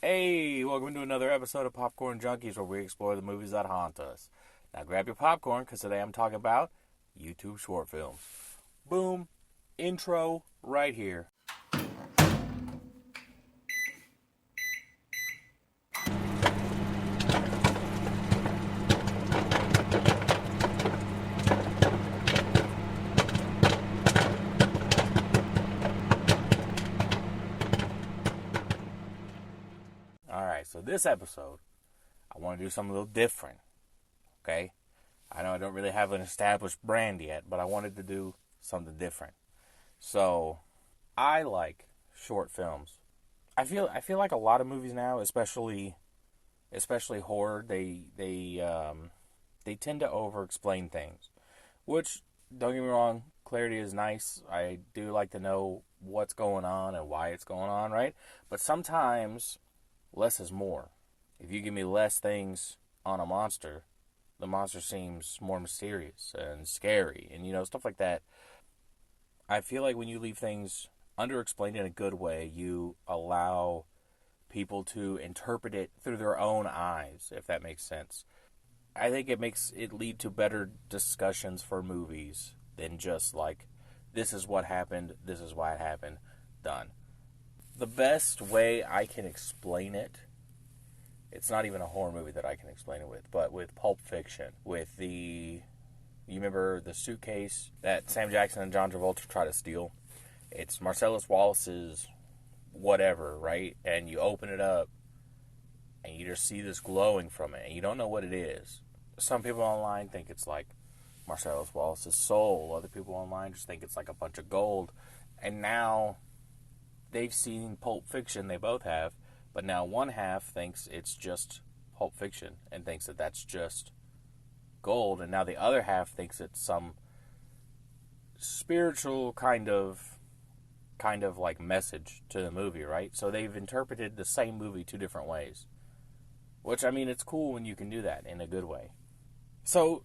Hey, welcome to another episode of Popcorn Junkies where we explore the movies that haunt us. Now grab your popcorn because today I'm talking about YouTube short films. Boom, intro right here. Alright, so this episode, I want to do something a little different, okay? I know I don't really have an established brand yet, but I wanted to do something different. So, I like short films. I feel like a lot of movies now, especially horror, they tend to over-explain things. Which, don't get me wrong, clarity is nice. I do like to know what's going on and why it's going on, right? But sometimes less is more. If you give me less things on a monster, the monster seems more mysterious and scary and, stuff like that. I feel like when you leave things underexplained in a good way, you allow people to interpret it through their own eyes, if that makes sense. I think it makes it lead to better discussions for movies than just like, this is what happened, this is why it happened, done. The best way I can explain it, it's not even a horror movie that I can explain it with, but with Pulp Fiction, with you remember the suitcase that Sam Jackson and John Travolta try to steal? It's Marcellus Wallace's whatever, right? And you open it up, and you just see this glowing from it, and you don't know what it is. Some people online think it's like Marcellus Wallace's soul. Other people online just think it's like a bunch of gold. And now they've seen Pulp Fiction, they both have, but now one half thinks it's just Pulp Fiction and thinks that that's just gold, and now the other half thinks it's some spiritual kind of like message to the movie, right? So they've interpreted the same movie two different ways. Which, I mean, it's cool when you can do that in a good way. So,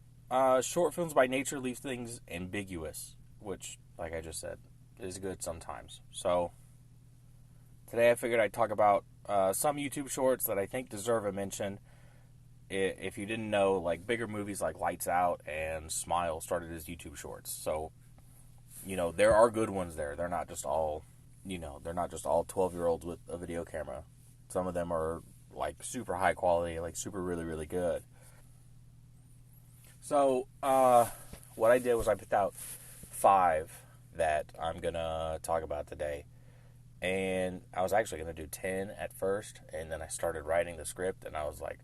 short films by nature leave things ambiguous, which, like I just said, is good sometimes. So, today I figured I'd talk about some YouTube shorts that I think deserve a mention. If you didn't know, like, bigger movies like Lights Out and Smile started as YouTube shorts. So, there are good ones there. They're not just all 12-year-olds with a video camera. Some of them are like super high quality, like super really, really good. So, what I did was I picked out 5 that I'm gonna talk about today. And I was actually gonna do 10 at first, and then I started writing the script, and I was like,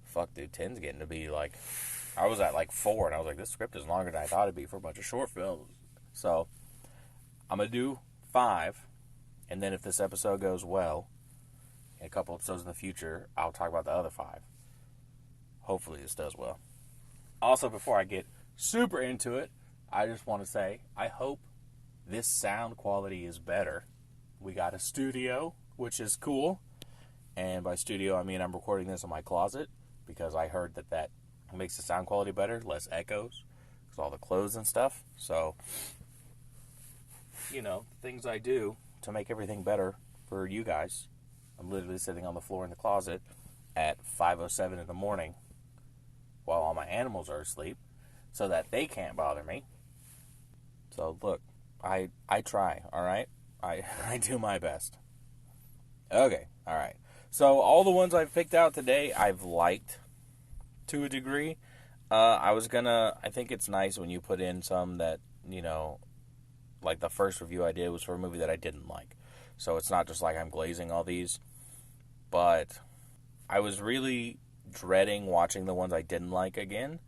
fuck, dude, 10's getting to be like, I was at like 4, and I was like, this script is longer than I thought it'd be for a bunch of short films. So, I'm gonna do 5, and then if this episode goes well, in a couple episodes in the future, I'll talk about the other 5. Hopefully this does well. Also, before I get super into it, I just want to say, I hope this sound quality is better. We got a studio, which is cool. And by studio, I mean I'm recording this in my closet, because I heard that makes the sound quality better, less echoes, because all the clothes and stuff. So, things I do to make everything better for you guys. I'm literally sitting on the floor in the closet at 5:07 in the morning while all my animals are asleep so that they can't bother me. So, look, I try, all right? I do my best. Okay, all right. So, all the ones I've picked out today, I've liked to a degree. I think it's nice when you put in some that, like the first review I did was for a movie that I didn't like. So, it's not just like I'm glazing all these. But I was really dreading watching the ones I didn't like again,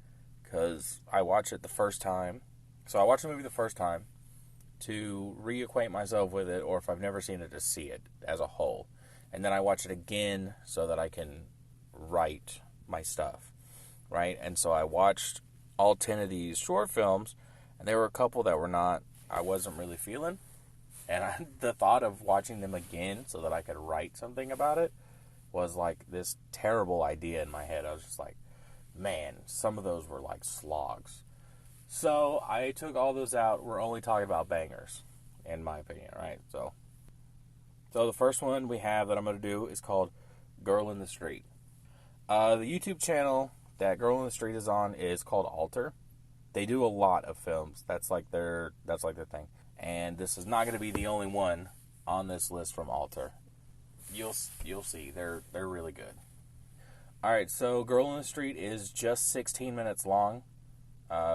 because I watched it the first time. So I watched the movie the first time to reacquaint myself with it, or if I've never seen it, to see it as a whole. And then I watch it again so that I can write my stuff, right? And so I watched all 10 of these short films, and there were a couple that I wasn't really feeling. And the thought of watching them again so that I could write something about it was like this terrible idea in my head. I was just like, man, some of those were like slogs. So I took all those out. We're only talking about bangers, in my opinion, right? So the first one we have that I'm going to do is called Girl in the Street. The YouTube channel that Girl in the Street is on is called Outtro. They do a lot of films. That's like their thing. And this is not going to be the only one on this list from Outtro. You'll see. They're really good. All right, so Girl in the Street is just 16 minutes long.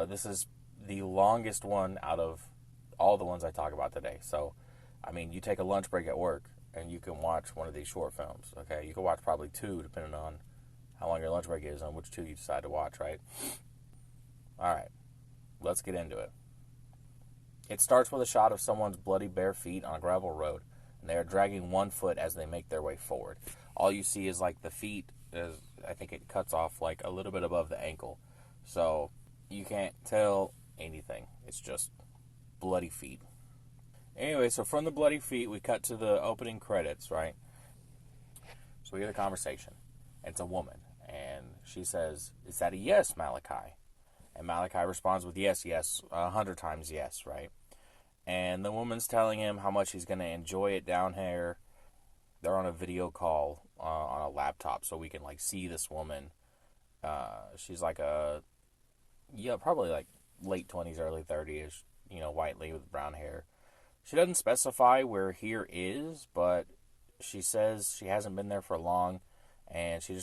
This is the longest one out of all the ones I talk about today. So, I mean, you take a lunch break at work and you can watch one of these short films. Okay, you can watch probably two depending on how long your lunch break is, on which two you decide to watch, right? All right, let's get into it. It starts with a shot of someone's bloody bare feet on a gravel road, and they are dragging one foot as they make their way forward. All you see is like the feet, I think it cuts off like a little bit above the ankle. So you can't tell anything. It's just bloody feet. Anyway, so from the bloody feet, we cut to the opening credits, right? So we get a conversation. It's a woman, and she says, "Is that a yes, Malachi?" And Malachi responds with, "Yes, yes, 100 times yes," right? And the woman's telling him how much he's going to enjoy it down here. They're on a video call on a laptop, so we can like see this woman. She's like probably like late 20s, early 30s, white lady with brown hair. She doesn't specify where here is, but she says she hasn't been there for long, and she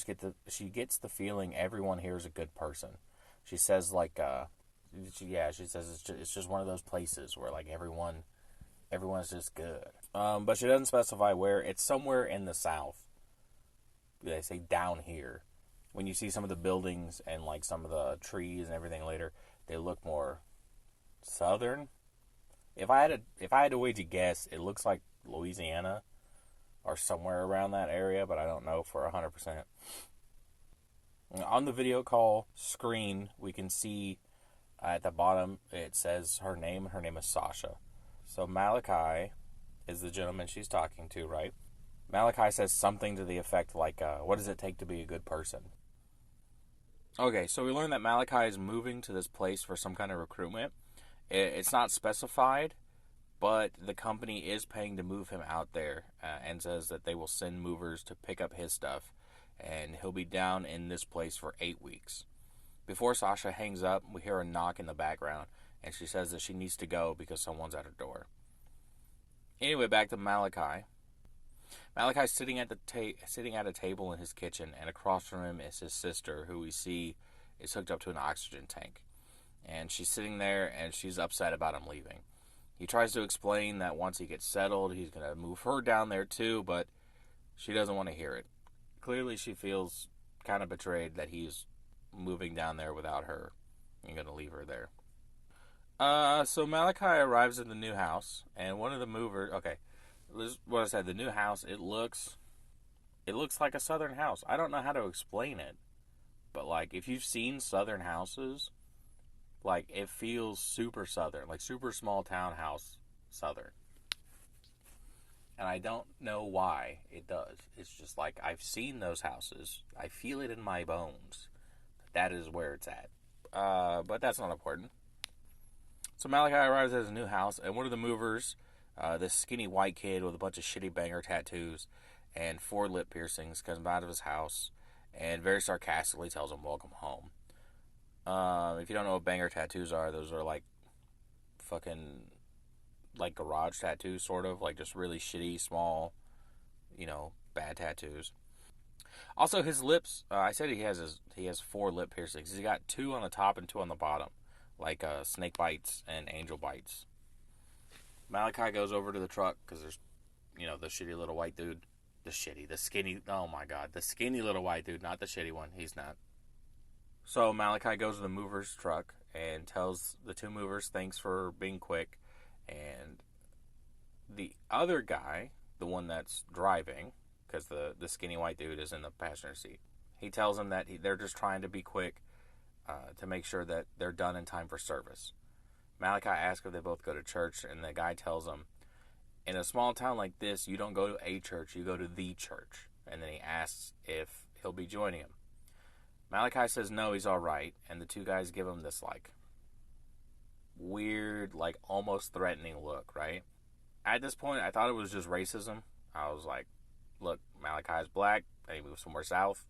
gets the feeling everyone here is a good person. She says she says it's just one of those places where like everyone's just good. But she doesn't specify where. It's somewhere in the South. They say down here. When you see some of the buildings and like some of the trees and everything later, they look more southern. If I had to wage a guess, it looks like Louisiana or somewhere around that area, but I don't know for 100%. On the video call screen, we can see at the bottom it says her name. Her name is Sasha. So Malachi is the gentleman she's talking to, right? Malachi says something to the effect like, what does it take to be a good person? Okay, so we learned that Malachi is moving to this place for some kind of recruitment. It's not specified, but the company is paying to move him out there, and says that they will send movers to pick up his stuff, and he'll be down in this place for 8 weeks. Before Sasha hangs up, we hear a knock in the background, and she says that she needs to go because someone's at her door. Anyway, back to Malachi. Malachi's sitting at a table in his kitchen, and across from him is his sister, who we see is hooked up to an oxygen tank. And she's sitting there, and she's upset about him leaving. He tries to explain that once he gets settled, he's going to move her down there too, but she doesn't want to hear it. Clearly, she feels kind of betrayed that he's moving down there without her and going to leave her there. So Malachi arrives at the new house, and one of the movers... Okay, this is what I said. The new house, it looks like a southern house. I don't know how to explain it, but like if you've seen southern houses, like it feels super southern, like super small townhouse southern. And I don't know why it does. It's just like I've seen those houses. I feel it in my bones. That is where it's at. But that's not important. So Malachi arrives at his new house, and one of the movers, this skinny white kid with a bunch of shitty banger tattoos and 4 lip piercings, comes out of his house and very sarcastically tells him, "Welcome home." If you don't know what banger tattoos are, those are like fucking like garage tattoos, sort of like just really shitty, small, bad tattoos. Also, his lips. I said he has 4 lip piercings. He's got 2 on the top and 2 on the bottom, like snake bites and angel bites. Malachi goes over to the truck because there's, the shitty little white dude, the skinny. Oh my god, the skinny little white dude, not the shitty one. He's not. So Malachi goes to the mover's truck and tells the 2 movers thanks for being quick, and the other guy, the one that's driving, because the skinny white dude is in the passenger seat, he tells him that they're just trying to be quick to make sure that they're done in time for service. Malachi asks if they both go to church, and the guy tells him, in a small town like this, you don't go to a church, you go to the church. And then he asks if he'll be joining him. Malachi says no, he's alright, and the 2 guys give him this, like, weird, like, almost threatening look, right? At this point, I thought it was just racism. I was like, look, Malachi's black, They move somewhere south.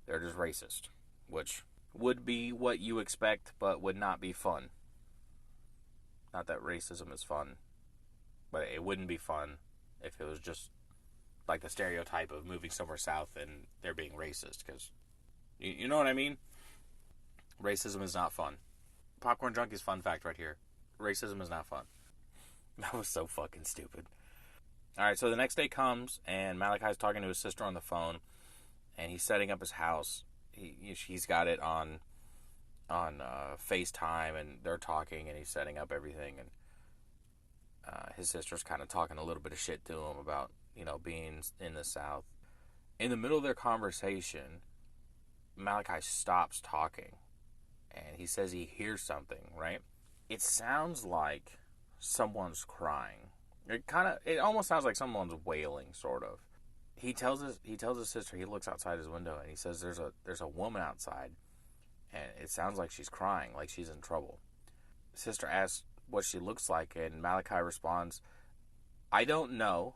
They're just racist, which would be what you expect, but would not be fun. Not that racism is fun, but it wouldn't be fun if it was just like the stereotype of moving somewhere south and they're being racist, because you know what I mean? Racism is not fun. Popcorn Junkies fun fact right here. Racism is not fun. That was so fucking stupid. Alright, so the next day comes, and Malachi's talking to his sister on the phone, and he's setting up his house. He's got it on FaceTime, and they're talking, and he's setting up everything, and his sister's kind of talking a little bit of shit to him about, being in the South. In the middle of their conversation, Malachi stops talking, and he says he hears something, right? It sounds like someone's crying. It almost sounds like someone's wailing, sort of. He tells his sister, he looks outside his window, and he says there's a woman outside, and it sounds like she's crying, like she's in trouble. His sister asks what she looks like, and Malachi responds, I don't know.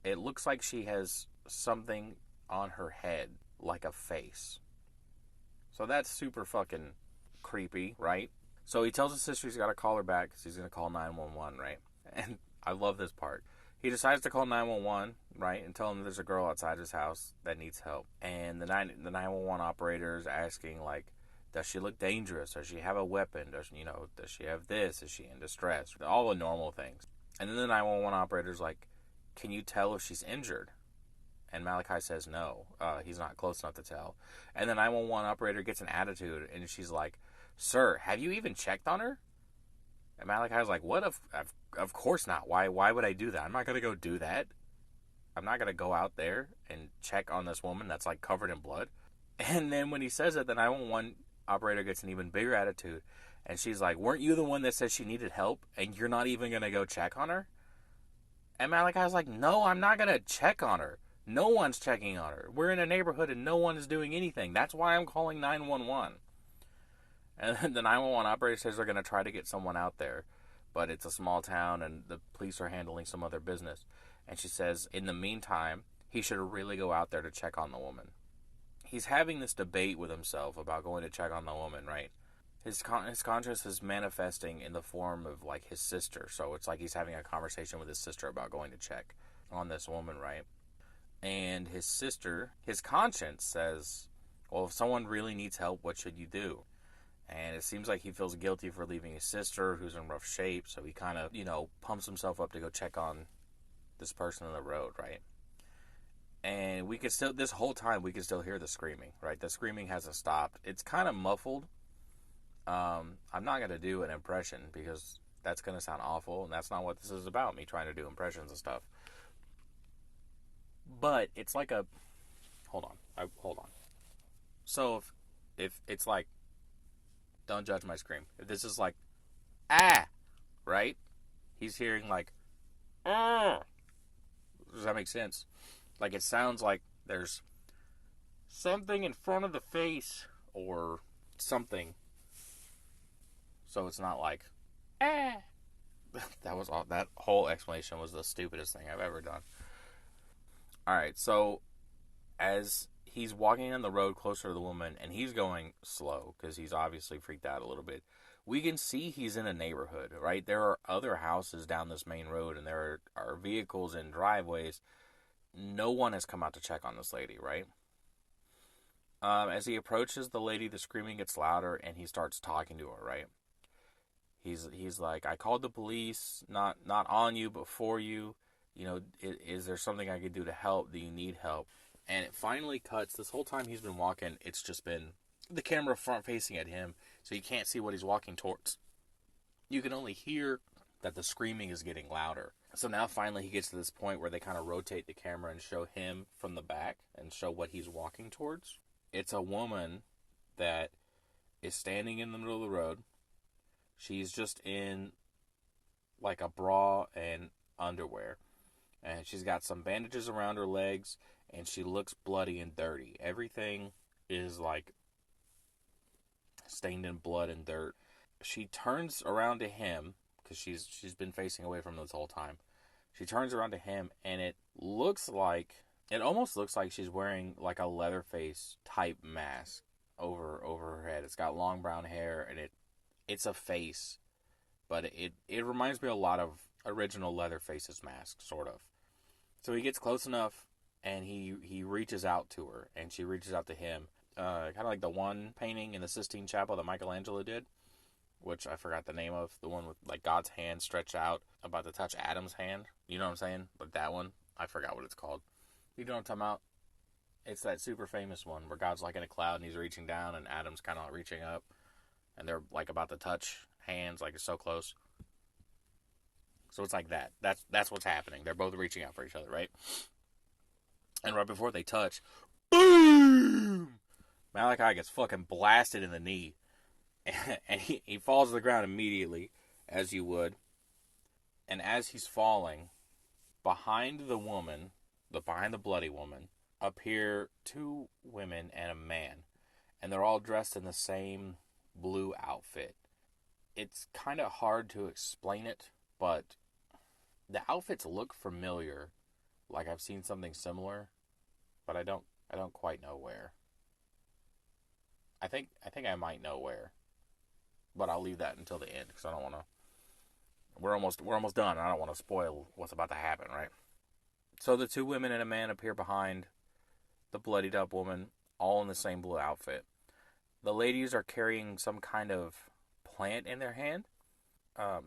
It looks like she has something on her head, like a face. So that's super fucking creepy, right? So he tells his sister he's got to call her back because he's going to call 911, right? And I love this part. He decides to call 911, right, and tell him there's a girl outside his house that needs help. And the 911 operator is asking, like, does she look dangerous? Does she have a weapon? Does she have this? Is she in distress? All the normal things. And then the 911 operator's like, can you tell if she's injured? And Malachi says no. He's not close enough to tell. And the 911 operator gets an attitude, and she's like, sir, have you even checked on her? And Malachi's like, what? Of course not. Why would I do that? I'm not going to go do that. I'm not going to go out there and check on this woman that's, like, covered in blood. And then when he says it, the 911 operator gets an even bigger attitude. And she's like, weren't you the one that said she needed help? And you're not even going to go check on her? And Malachi's like, no, I'm not going to check on her. No one's checking on her. We're in a neighborhood and no one is doing anything. That's why I'm calling 911. And then the 911 operator says they're going to try to get someone out there. But it's a small town and the police are handling some other business. And she says, in the meantime, he should really go out there to check on the woman. He's having this debate with himself about going to check on the woman, right? His conscience is manifesting in the form of, like, his sister. So it's like he's having a conversation with his sister about going to check on this woman, right? And his sister, his conscience says, well, if someone really needs help, what should you do? And it seems like he feels guilty for leaving his sister, who's in rough shape. So he kind of, pumps himself up to go check on this person on the road, right? And this whole time, we can still hear the screaming, right? The screaming hasn't stopped. It's kind of muffled. I'm not going to do an impression because that's going to sound awful, and that's not what this is about, me trying to do impressions and stuff. But it's like a... Hold on. So if it's like... Don't judge my scream. If this is like... Ah! Right? He's hearing like... Ah! Does that make sense? Like, it sounds like there's something in front of the face or something. So it's not like, ah. That whole explanation was the stupidest thing I've ever done. Alright, so as he's walking on the road closer to the woman, and he's going slow because he's obviously freaked out a little bit, we can see he's in a neighborhood, right? There are other houses down this main road, and there are vehicles in driveways. No one has come out to check on this lady, right? As he approaches the lady, the screaming gets louder, and he starts talking to her, right? He's like, I called the police, not on you, but for you. Is there something I could do to help? Do you need help? And it finally cuts. This whole time he's been walking, it's just been the camera front facing at him, so you can't see what he's walking towards. You can only hear that the screaming is getting louder. So now finally he gets to this point where they kind of rotate the camera and show him from the back and show what he's walking towards. It's a woman that is standing in the middle of the road. She's just in like a bra and underwear. And she's got some bandages around her legs, and she looks bloody and dirty. Everything is like stained in blood and dirt. She turns around to him, because she's been facing away from him this whole time. She turns around to him, and it looks like It almost looks like she's wearing like a Leatherface type mask over her head. It's got long brown hair, and it's a face, but it reminds me a lot of original Leatherface's mask, sort of. So he gets close enough, and he reaches out to her, and she reaches out to him. Kind of like the one painting in the Sistine Chapel that Michelangelo did, which I forgot the name of. The one with like God's hand stretched out, about to touch Adam's hand. You know what I'm saying? Like that one. I forgot what it's called. You know what I'm talking about? It's that super famous one where God's like in a cloud and he's reaching down and Adam's kind of reaching up. And they're like about to touch hands, like it's so close. So it's like that. That's what's happening. They're both reaching out for each other, right? And right before they touch, boom! Malachi gets fucking blasted in the knee. And he falls to the ground immediately, as you would. And as he's falling, behind the woman, behind the bloody woman, appear two women and a man. And they're all dressed in the same blue outfit. It's kind of hard to explain it, but the outfits look familiar. Like I've seen something similar, but I don't quite know where. I think I might know where, but I'll leave that until the end because I don't want to. We're almost done. And I don't want to spoil what's about to happen, right? So the two women and a man appear behind the bloodied up woman, all in the same blue outfit. The ladies are carrying some kind of plant in their hand.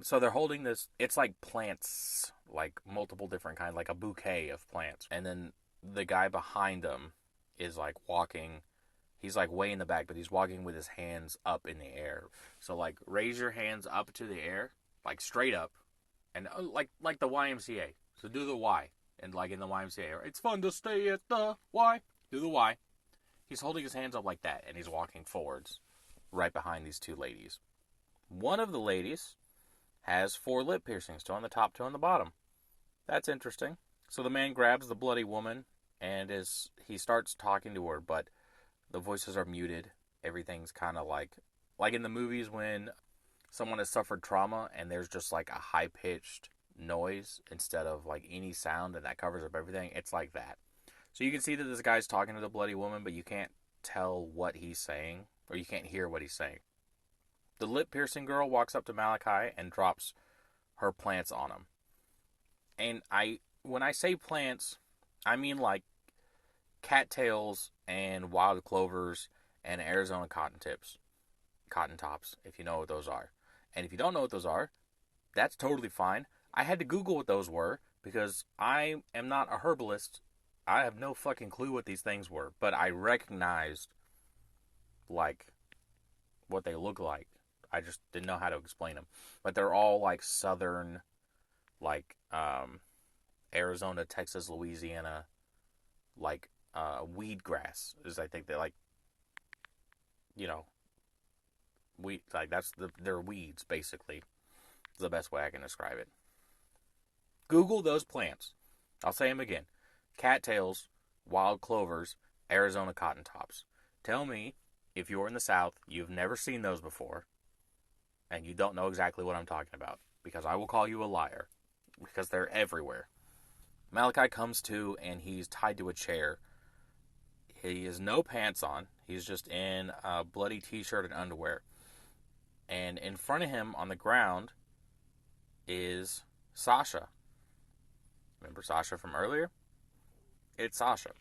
So they're holding this. It's like plants, like multiple different kinds, like a bouquet of plants. And then the guy behind them is like walking. He's like way in the back, but he's walking with his hands up in the air. So like raise your hands up to the air, like straight up, and like the YMCA. So do the Y, and like in the YMCA, it's fun to stay at the Y. Do the Y. He's holding his hands up like that, and he's walking forwards, right behind these two ladies. One of the ladies has 4 lip piercings, 2 on the top, 2 on the bottom. That's interesting. So the man grabs the bloody woman, and he starts talking to her, but the voices are muted. Everything's kind of like in the movies when someone has suffered trauma, and there's just like a high-pitched noise instead of like any sound, and that covers up everything. It's like that. So you can see that this guy's talking to the bloody woman, but you can't tell what he's saying, or you can't hear what he's saying. The lip piercing girl walks up to Malachi and drops her plants on him. And when I say plants, I mean like cattails and wild clovers and Arizona cotton tops, if you know what those are. And if you don't know what those are, that's totally fine. I had to Google what those were because I am not a herbalist. I have no fucking clue what these things were, but I recognized like what they look like. I just didn't know how to explain them. But they're all like southern, like Arizona, Texas, Louisiana, like weed grass is, I think, they like, you know, weed, like they're weeds basically. Is the best way I can describe it. Google those plants. I'll say them again: cattails, wild clovers, Arizona cotton tops. Tell me if you're in the South, you've never seen those before, and you don't know exactly what I'm talking about, because I will call you a liar, because they're everywhere. Malachi comes to, and he's tied to a chair. He has no pants on. He's just in a bloody t-shirt and underwear. And in front of him on the ground is Sasha. Remember Sasha from earlier? It's Sasha.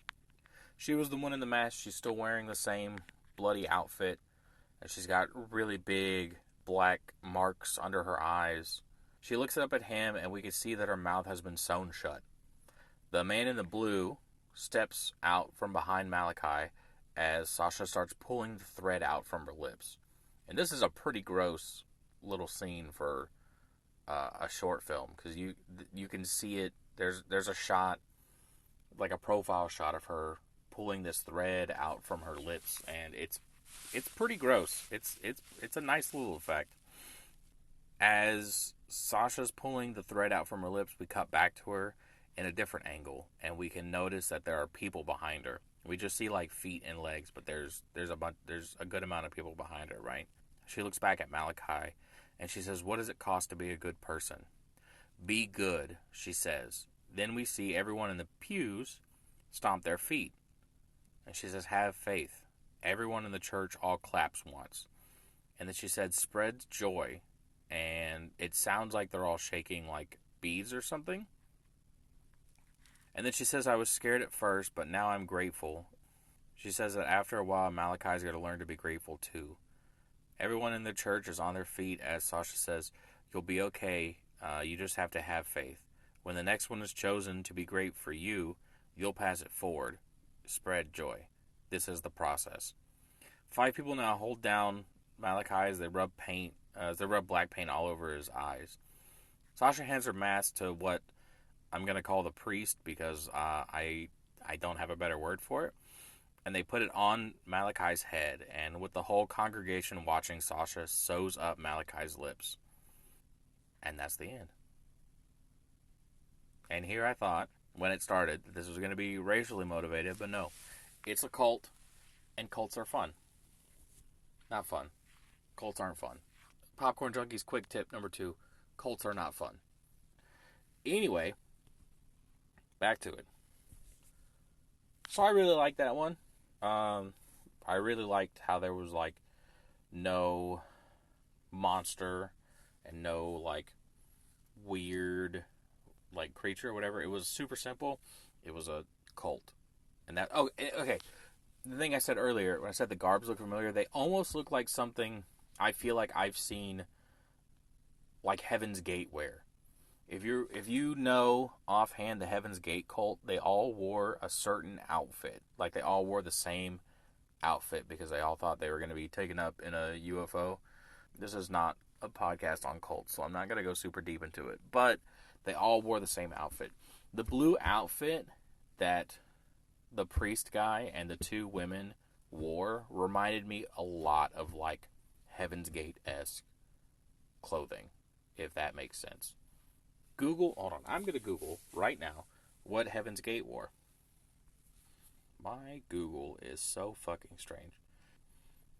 She was the one in the mask. She's still wearing the same bloody outfit. And she's got really big black marks under her eyes. She looks up at him, and we can see that her mouth has been sewn shut. The man in the blue steps out from behind Malachi as Sasha starts pulling the thread out from her lips. And this is a pretty gross little scene for a short film, because you can see it. There's a shot, like a profile shot of her pulling this thread out from her lips, and it's pretty gross. It's a nice little effect. As Sasha's pulling the thread out from her lips, we cut back to her in a different angle, and we can notice that there are people behind her. We just see like feet and legs, but there's a good amount of people behind her, right? She looks back at Malachi, and she says, "What does it cost to be a good person?" "Be good," she says. Then we see everyone in the pews stomp their feet. And she says, have faith. Everyone in the church all claps once. And then she said, spread joy. And it sounds like they're all shaking like beads or something. And then she says, I was scared at first, but now I'm grateful. She says that after a while, Malachi's going to learn to be grateful too. Everyone in the church is on their feet as Sasha says, you'll be okay. You just have to have faith. When the next one is chosen to be great for you, you'll pass it forward. Spread joy. This is the process. 5 people now hold down Malachi as they rub black paint all over his eyes. Sasha hands her mask to what I'm going to call the priest because I don't have a better word for it. And they put it on Malachi's head, and with the whole congregation watching, Sasha sews up Malachi's lips. And that's the end. And here I thought, when it started, that this was going to be racially motivated, but no. It's a cult, and cults are fun. Not fun. Cults aren't fun. Popcorn Junkies quick tip number 2. Cults are not fun. Anyway, back to it. So I really liked that one. I really liked how there was like no monster and no like weird like creature or whatever. It was super simple. It was a cult. And that, okay. The thing I said earlier, when I said the garbs look familiar, they almost look like something I feel like I've seen like Heaven's Gate wear. If you know offhand the Heaven's Gate cult, they all wore a certain outfit. Like they all wore the same outfit because they all thought they were going to be taken up in a UFO. This is not a podcast on cults, so I'm not going to go super deep into it. But they all wore the same outfit. The blue outfit that the priest guy and the 2 women wore reminded me a lot of like Heaven's Gate-esque clothing, if that makes sense. Hold on, I'm going to Google right now what Heaven's Gate wore. My Google is so fucking strange.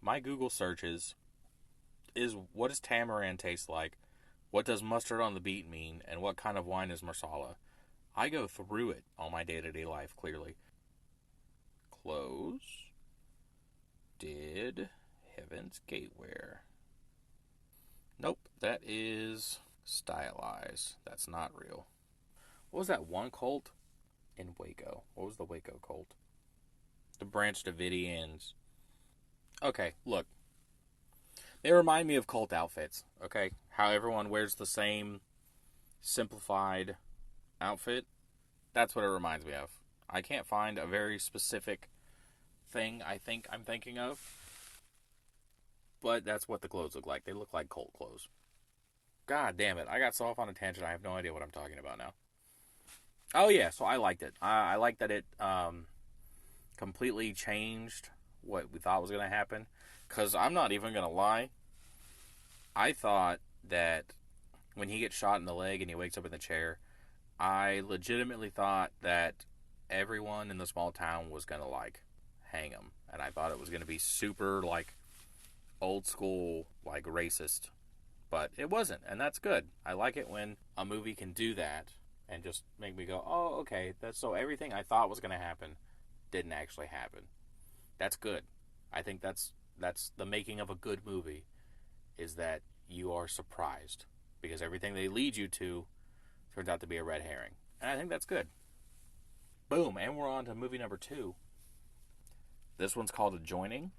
My Google searches is what does tamarind taste like? What does mustard on the beet mean? And what kind of wine is marsala? I go through it all my day-to-day life, clearly. Clothes did Heaven's Gate wear? Nope, that is stylized. That's not real. What was that one cult in Waco? What was the Waco cult? The Branch Davidians. Okay, look. They remind me of cult outfits, okay? How everyone wears the same simplified outfit. That's what it reminds me of. I can't find a very specific thing I think I'm thinking of. But that's what the clothes look like. They look like cult clothes. God damn it. I got so off on a tangent. I have no idea what I'm talking about now. Oh, yeah. So I liked it. I liked that it completely changed what we thought was going to happen. Because I'm not even going to lie. I thought that when he gets shot in the leg and he wakes up in the chair, I legitimately thought that everyone in the small town was going to, like, hang him. And I thought it was going to be super, like, old school, like, racist. But it wasn't, and that's good. I like it when a movie can do that and just make me go, oh, okay, so everything I thought was going to happen didn't actually happen. That's good. I think that's the making of a good movie, is that you are surprised because everything they lead you to turns out to be a red herring. And I think that's good. Boom, and we're on to movie number 2. This one's called Adjoining.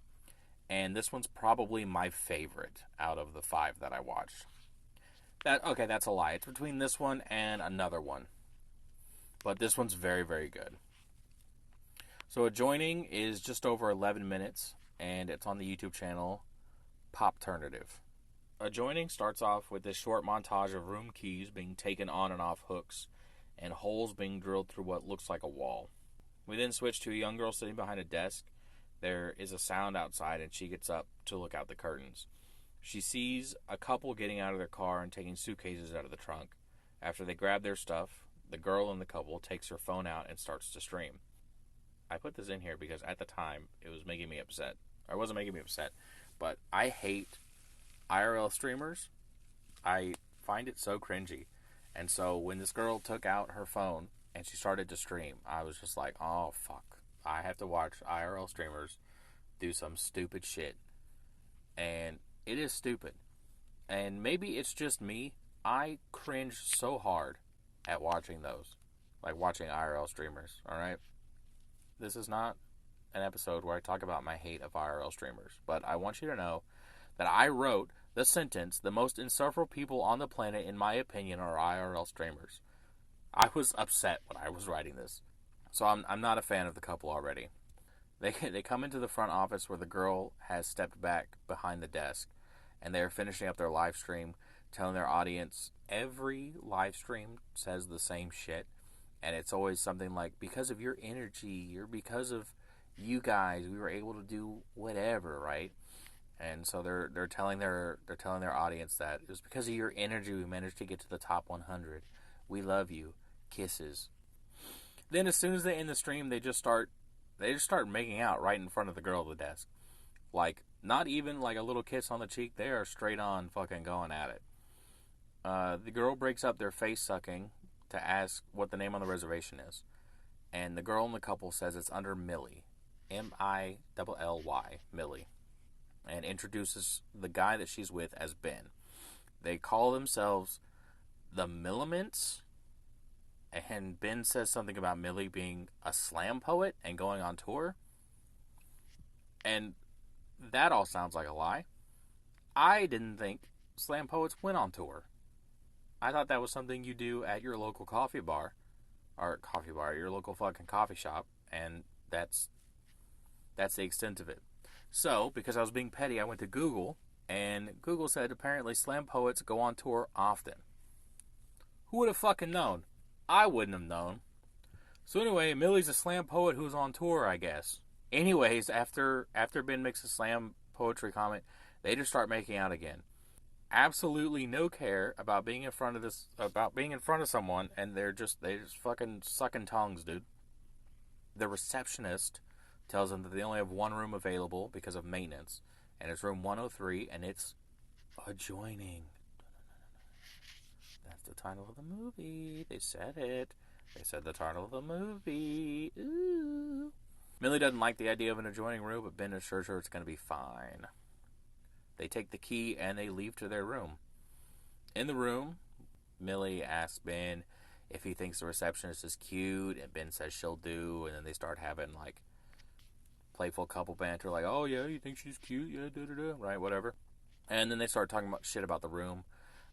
And this one's probably my favorite out of the 5 that I watched. That's a lie. It's between this one and another one. But this one's very, very good. So Adjoining is just over 11 minutes, and it's on the YouTube channel Popternative. Adjoining starts off with this short montage of room keys being taken on and off hooks, and holes being drilled through what looks like a wall. We then switch to a young girl sitting behind a desk. There is a sound outside, and she gets up to look out the curtains. She sees a couple getting out of their car and taking suitcases out of the trunk. After they grab their stuff, the girl in the couple takes her phone out and starts to stream. I put this in here because at the time, it was making me upset. Or it wasn't making me upset, but I hate IRL streamers. I find it so cringy. And so when this girl took out her phone and she started to stream, I was just like, oh, fuck. I have to watch IRL streamers do some stupid shit. And it is stupid. And maybe it's just me. I cringe so hard at watching those. Like watching IRL streamers, alright? This is not an episode where I talk about my hate of IRL streamers. But I want you to know that I wrote the sentence, the most insufferable people on the planet, in my opinion, are IRL streamers. I was upset when I was writing this. So I'm not a fan of the couple already. They come into the front office where the girl has stepped back behind the desk, and they're finishing up their live stream, telling their audience every live stream says the same shit, and it's always something like, because of your energy, or because of you guys, we were able to do whatever, right? And so they're telling their audience that it was because of your energy we managed to get to the top 100. We love you. Kisses. Then as soon as they end the stream, they just start making out right in front of the girl at the desk. Like, not even like a little kiss on the cheek. They are straight on fucking going at it. The girl breaks up their face sucking to ask what the name on the reservation is. And the girl in the couple says it's under Millie. Milly. Millie. And introduces the guy that she's with as Ben. They call themselves the Milliments. And Ben says something about Millie being a slam poet and going on tour. And that all sounds like a lie. I didn't think slam poets went on tour. I thought that was something you do at your local your local fucking coffee shop, and that's the extent of it. So, because I was being petty, I went to Google, and Google said apparently slam poets go on tour often. Who would have fucking known? I wouldn't have known. So anyway, Millie's a slam poet who's on tour, I guess. Anyways, after Ben makes a slam poetry comment, they just start making out again. Absolutely no care about being in front of someone, and they just fucking sucking tongues, dude. The receptionist tells them that they only have one room available because of maintenance, and it's room 103, and it's adjoining. That's the title of the movie. They said it. They said the title of the movie. Ooh. Millie doesn't like the idea of an adjoining room, but Ben assures her it's going to be fine. They take the key and they leave to their room. In the room, Millie asks Ben if he thinks the receptionist is cute, and Ben says she'll do, and then they start having like playful couple banter, like, oh yeah, you think she's cute? Yeah, da-da-da, right, whatever. And then they start talking about shit about the room,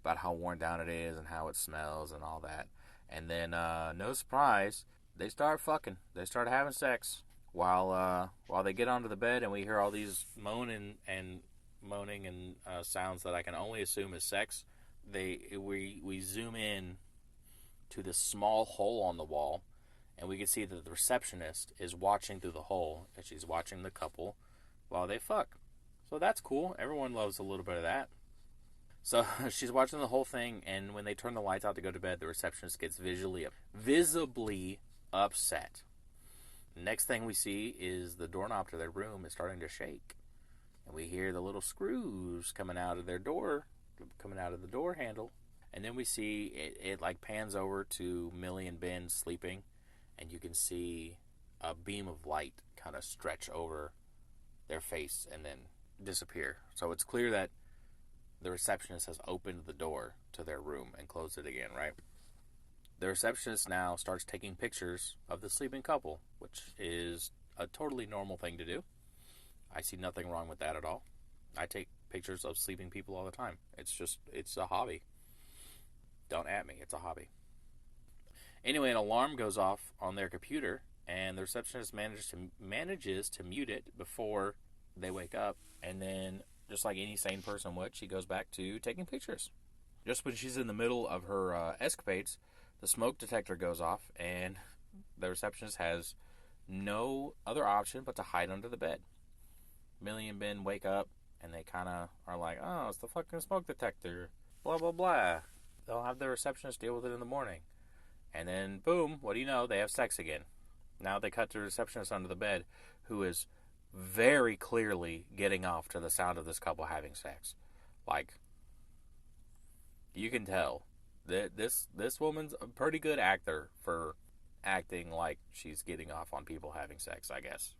about how worn down it is and how it smells and all that. And then, no surprise, they start fucking. They start having sex while they get onto the bed, and we hear all these moaning and sounds that I can only assume is sex. We zoom in to this small hole on the wall, and we can see that the receptionist is watching through the hole, and she's watching the couple while they fuck. So that's cool. Everyone loves a little bit of that. So she's watching the whole thing, and when they turn the lights out to go to bed, the receptionist gets visibly upset. Next thing we see is the doorknob to their room is starting to shake. And we hear the little screws coming out of the door handle. And then we see it like pans over to Millie and Ben sleeping, and you can see a beam of light kind of stretch over their face and then disappear. So it's clear that the receptionist has opened the door to their room and closed it again, right? The receptionist now starts taking pictures of the sleeping couple, which is a totally normal thing to do. I see nothing wrong with that at all. I take pictures of sleeping people all the time. It's a hobby. Don't at me, it's a hobby. Anyway, an alarm goes off on their computer, and the receptionist manages to mute it before they wake up, and then, just like any sane person would, she goes back to taking pictures. Just when she's in the middle of her escapades, the smoke detector goes off, and the receptionist has no other option but to hide under the bed. Millie and Ben wake up, and they kind of are like, oh, it's the fucking smoke detector, blah, blah, blah. They'll have the receptionist deal with it in the morning. And then, boom, what do you know? They have sex again. Now they cut the receptionist under the bed, who is very clearly getting off to the sound of this couple having sex. Like, you can tell that this woman's a pretty good actor for acting like she's getting off on people having sex, I guess.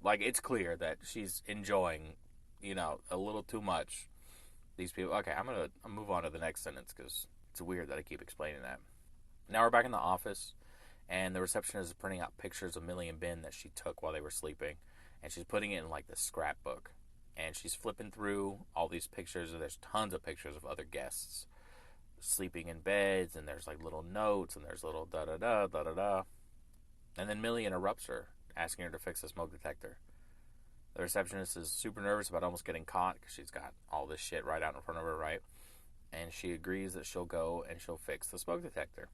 Like, it's clear that she's enjoying, a little too much. These people. Okay, I'm going to move on to the next sentence because it's weird that I keep explaining that. Now we're back in the office, and the receptionist is printing out pictures of Millie and Ben that she took while they were sleeping, and she's putting it in, like, the scrapbook. And she's flipping through all these pictures, and there's tons of pictures of other guests sleeping in beds, and there's, like, little notes, and there's little da-da-da, da-da-da. And then Millie interrupts her, asking her to fix the smoke detector. The receptionist is super nervous about almost getting caught because she's got all this shit right out in front of her, right? And she agrees that she'll go and she'll fix the smoke detector.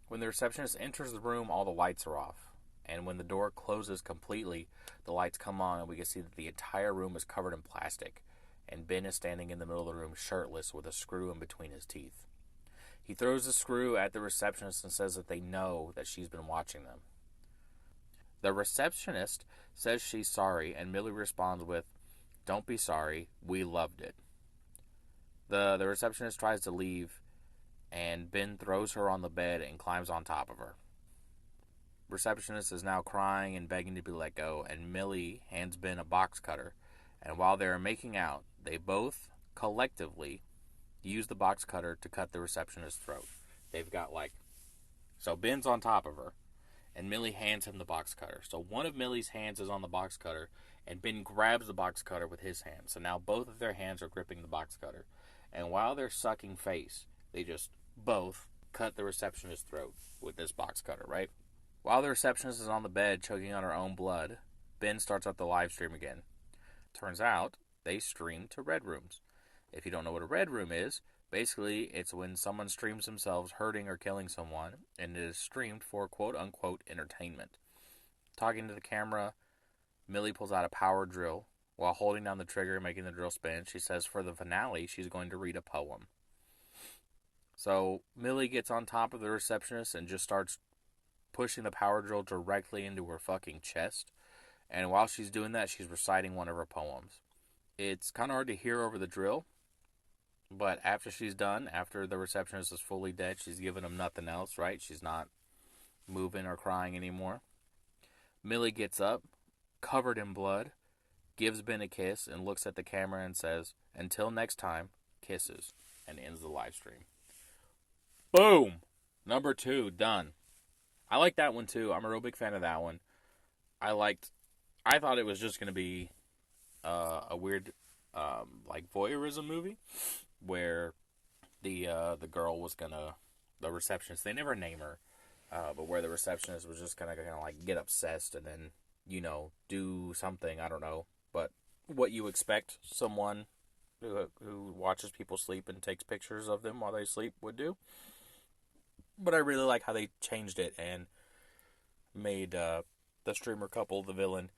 When the receptionist enters the room, all the lights are off. And when the door closes completely, the lights come on and we can see that the entire room is covered in plastic. And Ben is standing in the middle of the room shirtless with a screw in between his teeth. He throws the screw at the receptionist and says that they know that she's been watching them. The receptionist says she's sorry, and Millie responds with, "Don't be sorry, we loved it." The receptionist tries to leave, and Ben throws her on the bed and climbs on top of her. Receptionist is now crying and begging to be let go, and Millie hands Ben a box cutter, and while they are making out, they both collectively use the box cutter to cut the receptionist's throat. They've got so Ben's on top of her, and Millie hands him the box cutter. So one of Millie's hands is on the box cutter, and Ben grabs the box cutter with his hand. So now both of their hands are gripping the box cutter. And while they're sucking face, they just both cut the receptionist's throat with this box cutter, right? While the receptionist is on the bed choking on her own blood, Ben starts up the live stream again. Turns out, they stream to red rooms. If you don't know what a red room is, basically it's when someone streams themselves hurting or killing someone, and it is streamed for quote-unquote entertainment. Talking to the camera, Millie pulls out a power drill. While holding down the trigger and making the drill spin, she says for the finale, she's going to read a poem. So Millie gets on top of the receptionist and just starts pushing the power drill directly into her fucking chest. And while she's doing that, she's reciting one of her poems. It's kind of hard to hear over the drill, but after she's done, after the receptionist is fully dead, she's giving him nothing else, right? She's not moving or crying anymore. Millie gets up, covered in blood, gives Ben a kiss, and looks at the camera and says, "Until next time, kisses," and ends the live stream. Boom! Number 2, done. I like that one too. I'm a real big fan of that one. I thought it was just going to be a weird, voyeurism movie where the girl was gonna, the receptionist, they never name her, but where the receptionist was just gonna get obsessed and then, do something, I don't know, but what you expect someone who watches people sleep and takes pictures of them while they sleep would do. But I really like how they changed it and made the streamer couple the villain,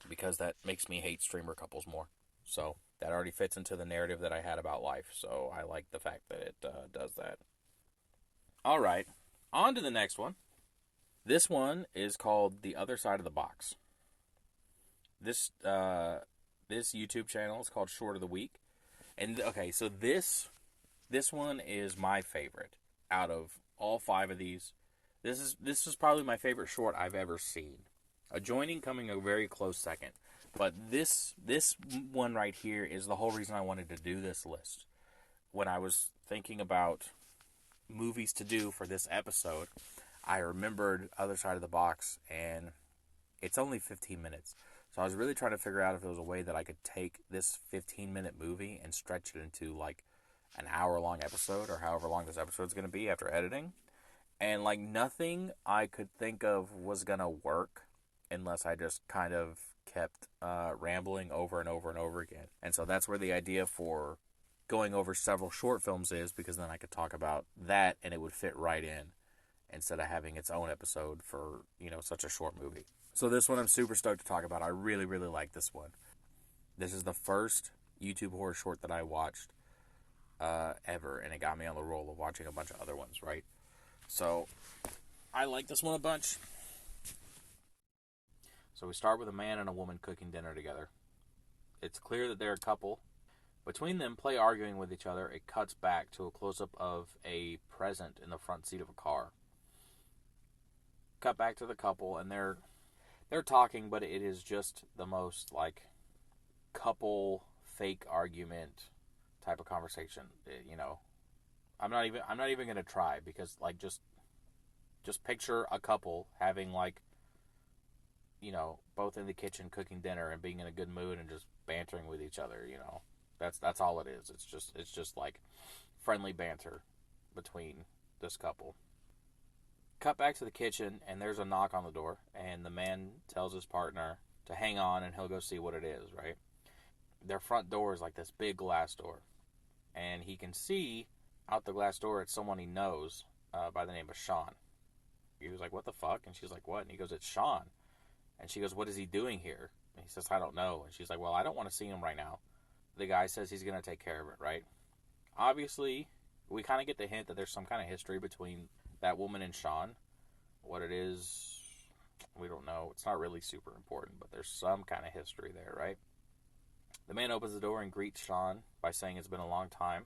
because that makes me hate streamer couples more. So that already fits into the narrative that I had about life. So I like the fact that it does that. All right, on to the next one. This one is called The Other Side of the Box. This YouTube channel is called Short of the Week. And okay, so this one is my favorite out of all 5 of these. This is probably my favorite short I've ever seen. Adjoining coming a very close second. But this one right here is the whole reason I wanted to do this list. When I was thinking about movies to do for this episode, I remembered Other Side of the Box, and it's only 15 minutes. So I was really trying to figure out if there was a way that I could take this 15-minute movie and stretch it into an hour-long episode, or however long this episode's going to be after editing. And nothing I could think of was going to work unless I just kind of kept rambling over and over and over again. And so that's where the idea for going over several short films is, because then I could talk about that and it would fit right in, instead of having its own episode for, such a short movie. So this one I'm super stoked to talk about. I really, really like this one. This is the first YouTube horror short that I watched ever, and it got me on the roll of watching a bunch of other ones, right? So I like this one a bunch. So we start with a man and a woman cooking dinner together. It's clear that they're a couple. Between them, play arguing with each other. It cuts back to a close-up of a present in the front seat of a car. Cut back to the couple, and they're talking, but it is just the most like couple fake argument type of conversation. You know, I'm not even gonna try, because like just picture a couple having like, you know, both in the kitchen cooking dinner and being in a good mood and just bantering with each other. You know, that's all it is. It's just like friendly banter between this couple. Cut back to the kitchen, and there's a knock on the door, and the man tells his partner to hang on and he'll go see what it is, right? Their front door is like this big glass door, and he can see out the glass door it's someone he knows by the name of Sean. He was like, what the fuck? And she's like, what? And he goes, it's Sean. And she goes, what is he doing here? And he says, I don't know. And she's like, well, I don't want to see him right now. The guy says he's going to take care of it, right? Obviously, we kind of get the hint that there's some kind of history between that woman and Sean. What it is, we don't know. It's not really super important, but there's some kind of history there, right? The man opens the door and greets Sean by saying it's been a long time.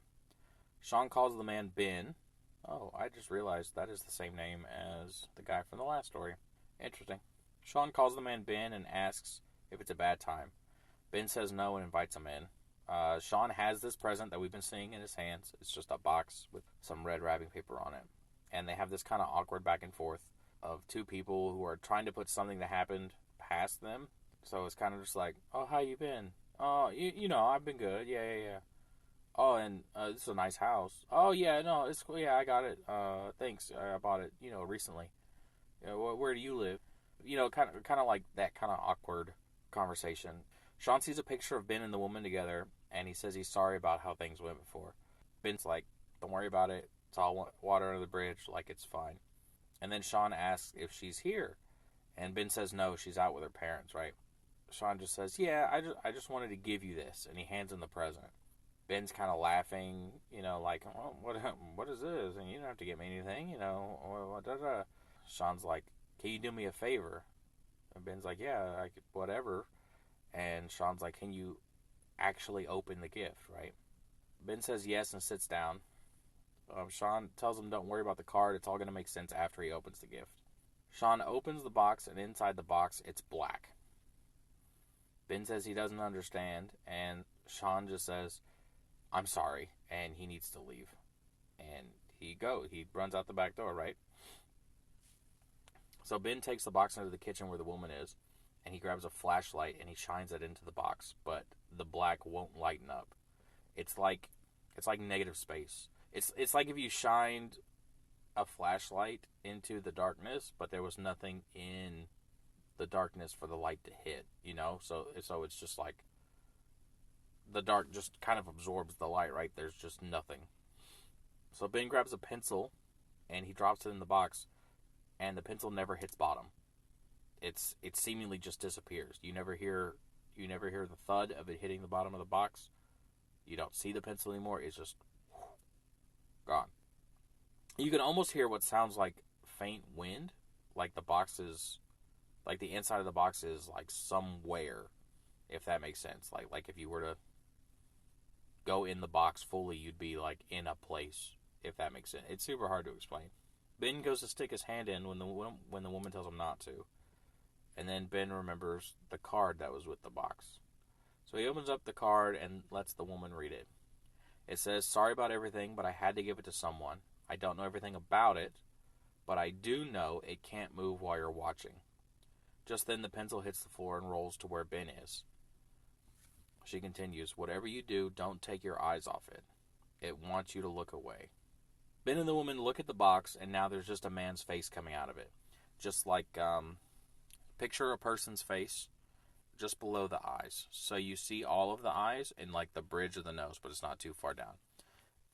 Sean calls the man Ben. Oh, I just realized that is the same name as the guy from the last story. Interesting. Sean calls the man Ben and asks if it's a bad time. Ben says no and invites him in. Sean has this present that we've been seeing in his hands. It's just a box with some red wrapping paper on it. And they have this kind of awkward back and forth of two people who are trying to put something that happened past them. So it's kind of just like, oh, how you been? Oh, you know, I've been good. Yeah. Oh, and this is a nice house. Oh, yeah, no, it's cool. Yeah, I got it. Thanks. I bought it, you know, recently. You know, where do you live? You know, kind of like that kind of awkward conversation. Sean sees a picture of Ben and the woman together, and he says he's sorry about how things went before. Ben's like, don't worry about it. It's all water under the bridge. Like, it's fine. And then Sean asks if she's here. And Ben says no, she's out with her parents, right? Sean just says, yeah, I just wanted to give you this. And he hands him the present. Ben's kind of laughing, you know, like, oh, what is this? And you don't have to get me anything, you know. Sean's like, can you do me a favor? And Ben's like, yeah, whatever. And Sean's like, can you actually open the gift, right? Ben says yes and sits down. Sean tells him don't worry about the card. It's all going to make sense after he opens the gift. Sean opens the box, and inside the box, it's black. Ben says he doesn't understand, and Sean just says, I'm sorry, and he needs to leave. And he runs out the back door, right? So Ben takes the box into the kitchen where the woman is, and he grabs a flashlight and he shines it into the box, but the black won't lighten up. It's like negative space. It's like if you shined a flashlight into the darkness, but there was nothing in the darkness for the light to hit, you know? So it's just like the dark just kind of absorbs the light, right? There's just nothing. So Ben grabs a pencil and he drops it in the box, and the pencil never hits bottom. It seemingly just disappears. You never hear the thud of it hitting the bottom of the box. You don't see the pencil anymore. It's just gone. You can almost hear what sounds like faint wind, like the box is, like the inside of the box is like somewhere, if that makes sense. Like if you were to go in the box fully, you'd be like in a place, if that makes sense. It's super hard to explain. Ben goes to stick his hand in when the woman tells him not to. And then Ben remembers the card that was with the box. So he opens up the card and lets the woman read it. It says, sorry about everything, but I had to give it to someone. I don't know everything about it, but I do know it can't move while you're watching. Just then the pencil hits the floor and rolls to where Ben is. She continues, whatever you do, don't take your eyes off it. It wants you to look away. Ben and the woman look at the box, and now there's just a man's face coming out of it. Just like, picture a person's face just below the eyes. So you see all of the eyes and like the bridge of the nose, but it's not too far down.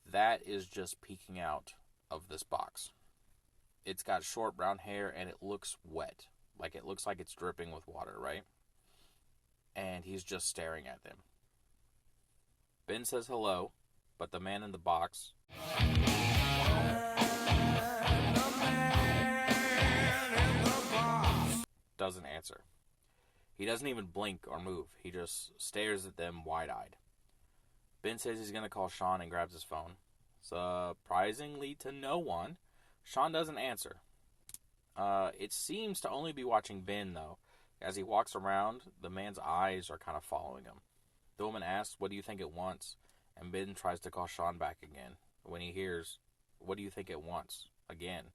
That is just peeking out of this box. It's got short brown hair and it looks wet. Like it looks like it's dripping with water, right? And he's just staring at them. Ben says hello, but the man in the box doesn't answer. He doesn't even blink or move. He just stares at them wide-eyed. Ben says he's going to call Sean and grabs his phone. Surprisingly to no one, Sean doesn't answer. It seems to only be watching Ben, though. As he walks around, the man's eyes are kind of following him. The woman asks, "What do you think it wants?" And Ben tries to call Sean back again. When he hears, "What do you think it wants?" again.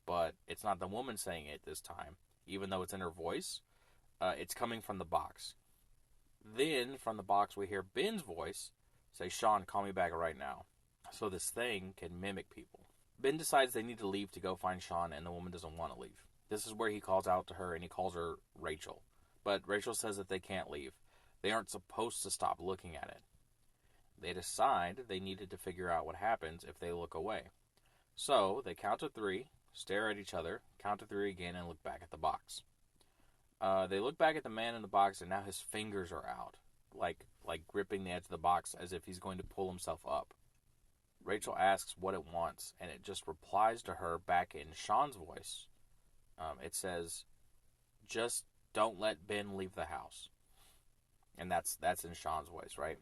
But it's not the woman saying it this time, even though it's in her voice. It's coming from the box. Then, from the box, we hear Ben's voice say, "Sean, call me back right now." So this thing can mimic people. Ben decides they need to leave to go find Sean, and the woman doesn't want to leave. This is where he calls out to her, and he calls her Rachel. But Rachel says that they can't leave. They aren't supposed to stop looking at it. They decide they needed to figure out what happens if they look away. So they count to 3, stare at each other, count to 3 again, and look back at the box. They look back at the man in the box, and now his fingers are out, like gripping the edge of the box as if he's going to pull himself up. Rachel asks what it wants, and it just replies to her back in Sean's voice. It says, "Just don't let Ben leave the house." And that's in Sean's voice, right?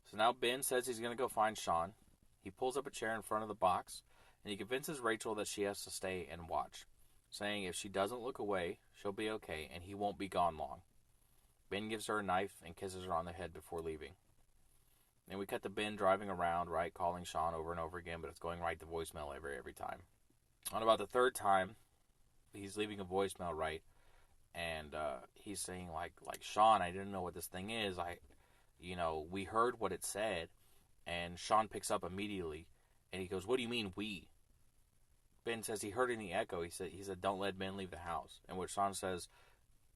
So now Ben says he's going to go find Sean. He pulls up a chair in front of the box, and he convinces Rachel that she has to stay and watch, saying if she doesn't look away, she'll be okay, and he won't be gone long. Ben gives her a knife and kisses her on the head before leaving. And we cut to Ben driving around, right, calling Sean over and over again, but it's going right to voicemail every time. On about the third time, he's leaving a voicemail, right, and he's saying, like, "Sean, I didn't know what this thing is. We heard what it said." And Sean picks up immediately, and he goes, "What do you mean, we?" Ben says he heard in the echo. He said, "Don't let Ben leave the house." And which Sean says,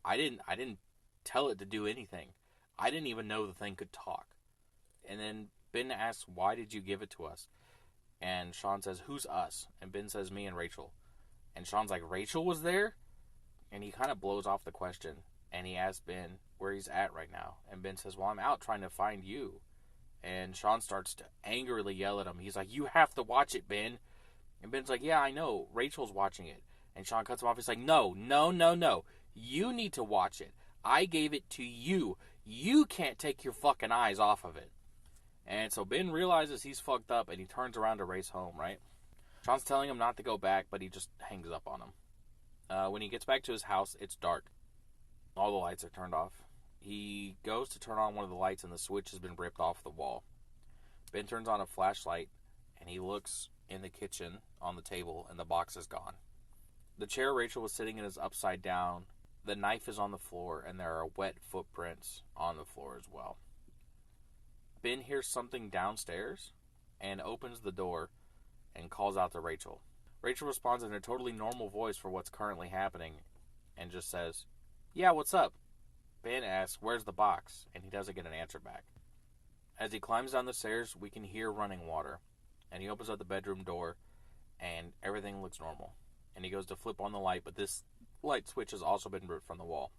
I didn't tell it to do anything. I didn't even know the thing could talk." And then Ben asks, "Why did you give it to us?" And Sean says, "Who's us?" And Ben says, "Me and Rachel." And Sean's like, "Rachel was there?" And he kind of blows off the question. And he asks Ben where he's at right now. And Ben says, "Well, I'm out trying to find you." And Sean starts to angrily yell at him. He's like, "You have to watch it, Ben." And Ben's like, "Yeah, I know. Rachel's watching it." And Sean cuts him off. He's like, "No. You need to watch it. I gave it to you. You can't take your fucking eyes off of it." And so Ben realizes he's fucked up, and he turns around to race home, right? Sean's telling him not to go back, but he just hangs up on him. When he gets back to his house, it's dark. All the lights are turned off. He goes to turn on one of the lights, and the switch has been ripped off the wall. Ben turns on a flashlight, and he looks in the kitchen on the table, and the box is gone. The chair Rachel was sitting in is upside down. The knife is on the floor, and there are wet footprints on the floor as well. Ben hears something downstairs and opens the door and calls out to Rachel. Rachel responds in a totally normal voice for what's currently happening and just says, "Yeah, what's up?" Ben asks, "Where's the box?" And he doesn't get an answer back. As he climbs down the stairs, we can hear running water. And he opens up the bedroom door, and everything looks normal. And he goes to flip on the light, but this light switch has also been ripped from the wall.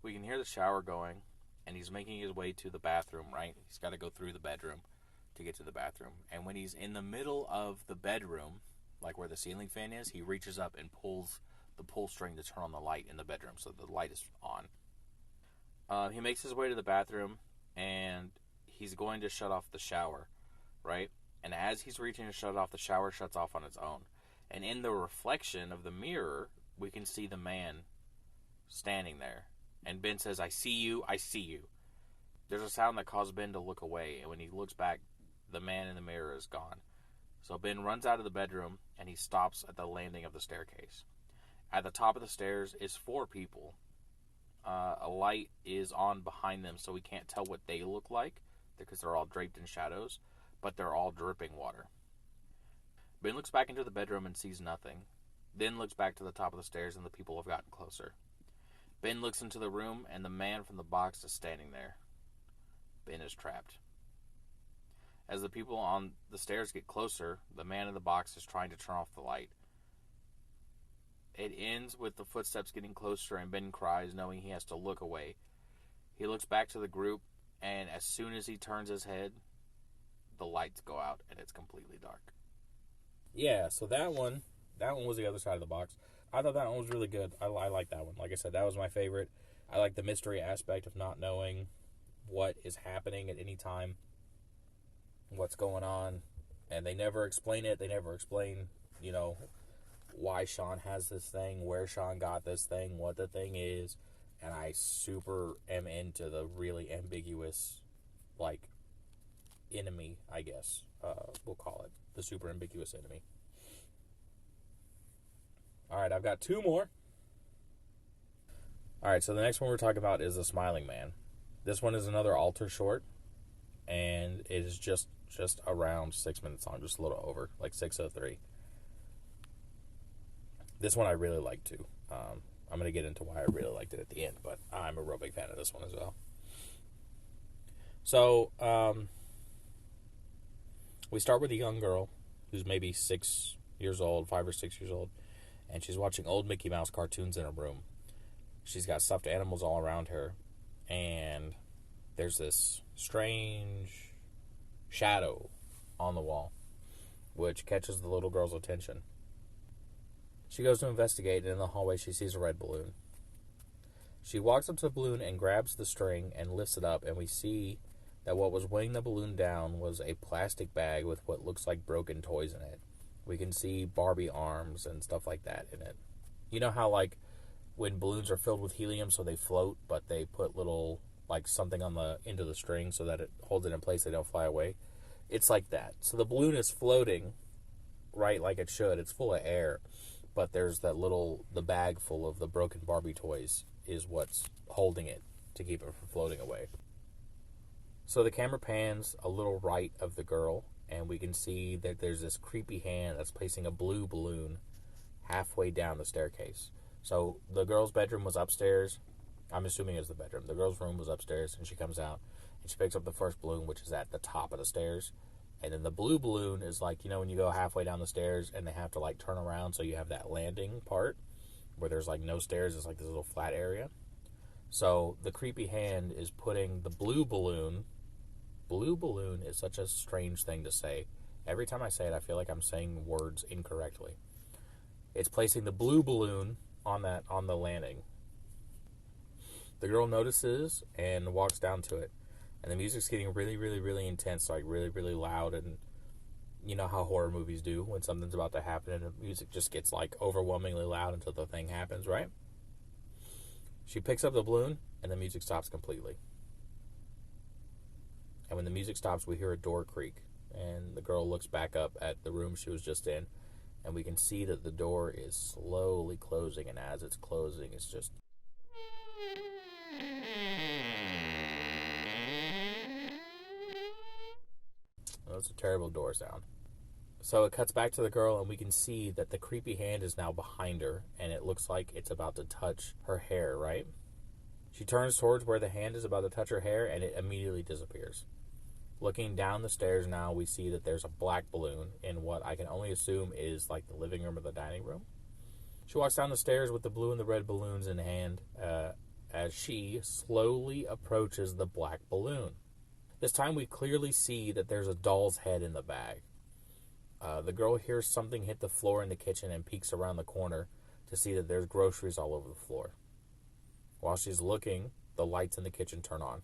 We can hear the shower going, and he's making his way to the bathroom, right? He's got to go through the bedroom to get to the bathroom. And when he's in the middle of the bedroom, like where the ceiling fan is, he reaches up and pulls the pull string to turn on the light in the bedroom, so the light is on. He makes his way to the bathroom, and he's going to shut off the shower, right? And as he's reaching to shut off, the shower shuts off on its own. And in the reflection of the mirror, we can see the man standing there. And Ben says, "I see you, I see you." There's a sound that causes Ben to look away, and when he looks back, the man in the mirror is gone. So Ben runs out of the bedroom, and he stops at the landing of the staircase. At the top of the stairs is 4 people. A light is on behind them, so we can't tell what they look like, because they're all draped in shadows, but they're all dripping water. Ben looks back into the bedroom and sees nothing, then looks back to the top of the stairs, and the people have gotten closer. Ben looks into the room, and the man from the box is standing there. Ben is trapped. As the people on the stairs get closer, the man in the box is trying to turn off the light. It ends with the footsteps getting closer, and Ben cries, knowing he has to look away. He looks back to the group, and as soon as he turns his head, the lights go out, and it's completely dark. Yeah, so that one was the other side of the box. I thought that one was really good. I like that one. Like I said, that was my favorite. I like the mystery aspect of not knowing what is happening at any time, what's going on, and they never explain it. They never explain, why Sean has this thing, where Sean got this thing, what the thing is, and I super am into the really ambiguous, like, enemy, I guess, we'll call it. The super ambiguous enemy. Alright, I've got two more. Alright, so the next one we're talking about is The Smiling Man. This one is another Outtro short, and it is just around 6 minutes long, just a little over, like 6:03. This one I really like too. I'm going to get into why I really liked it at the end, but I'm a real big fan of this one as well. So, we start with a young girl who's maybe 6 years old, 5 or 6 years old, and she's watching old Mickey Mouse cartoons in her room. She's got stuffed animals all around her, and there's this strange shadow on the wall, which catches the little girl's attention. She goes to investigate, and in the hallway she sees a red balloon. She walks up to the balloon and grabs the string and lifts it up, and we see that what was weighing the balloon down was a plastic bag with what looks like broken toys in it. We can see Barbie arms and stuff like that in it. You know how, like, when balloons are filled with helium so they float, but they put little, like, something on the end of the string so that it holds it in place, they don't fly away? It's like that. So the balloon is floating, right, like it should. It's full of air, but there's the bag full of the broken Barbie toys is what's holding it to keep it from floating away. So the camera pans a little right of the girl, and we can see that there's this creepy hand that's placing a blue balloon halfway down the staircase. So the girl's bedroom was upstairs. I'm assuming it was the bedroom. The girl's room was upstairs, and she comes out, and she picks up the first balloon, which is at the top of the stairs. And then the blue balloon is like, you know, when you go halfway down the stairs and they have to, like, turn around, so you have that landing part where there's, like, no stairs. It's like this little flat area. So the creepy hand is putting the blue balloon. Blue balloon is such a strange thing to say. Every time I say it, I feel like I'm saying words incorrectly. It's placing the blue balloon on the landing. The girl notices and walks down to it. And the music's getting really, really, really intense, like really, really loud. And you know how horror movies do when something's about to happen and the music just gets, like, overwhelmingly loud until the thing happens, right? She picks up the balloon, and the music stops completely. And when the music stops, we hear a door creak. And the girl looks back up at the room she was just in, and we can see that the door is slowly closing. And as it's closing, it's just... That's a terrible door sound. So it cuts back to the girl, and we can see that the creepy hand is now behind her, and it looks like it's about to touch her hair, right? She turns towards where the hand is about to touch her hair, and it immediately disappears. Looking down the stairs now, we see that there's a black balloon in what I can only assume is like the living room or the dining room. She walks down the stairs with the blue and the red balloons in hand as she slowly approaches the black balloon. This time we clearly see that there's a doll's head in the bag. The girl hears something hit the floor in the kitchen and peeks around the corner to see that there's groceries all over the floor. While she's looking, the lights in the kitchen turn on.